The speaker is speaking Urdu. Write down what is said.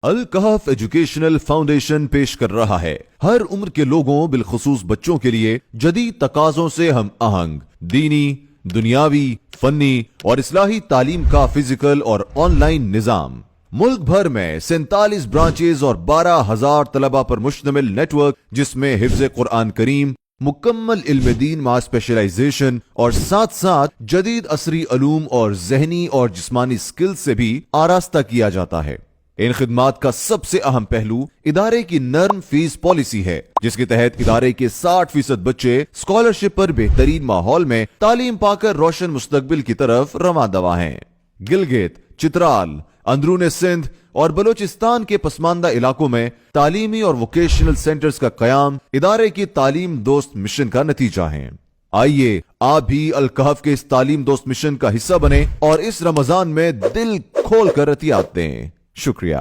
الکہف ایجوکیشنل فاؤنڈیشن پیش کر رہا ہے ہر عمر کے لوگوں بالخصوص بچوں کے لیے جدید تقاضوں سے ہم آہنگ دینی، دنیاوی، فنی اور اصلاحی تعلیم کا فزیکل اور آن لائن نظام۔ ملک بھر میں 47 برانچز اور 12,000 طلبہ پر مشتمل نیٹ ورک، جس میں حفظ قرآن کریم، مکمل علم دین مع اسپیشلائزیشن اور ساتھ ساتھ جدید عصری علوم اور ذہنی اور جسمانی سکل سے بھی آراستہ کیا جاتا ہے۔ ان خدمات کا سب سے اہم پہلو ادارے کی نرم فیس پالیسی ہے، جس کے تحت ادارے کے 60% بچے اسکالرشپ پر بہترین ماحول میں تعلیم پا کر روشن مستقبل کی طرف رواں دواں ہیں۔ گلگت، چترال، اندرون سندھ اور بلوچستان کے پسماندہ علاقوں میں تعلیمی اور ووکیشنل سینٹرز کا قیام ادارے کی تعلیم دوست مشن کا نتیجہ ہے۔ آئیے آپ بھی الکہف کے اس تعلیم دوست مشن کا حصہ بنیں اور اس رمضان میں دل کھول کر عطیات دیں۔ شکریہ۔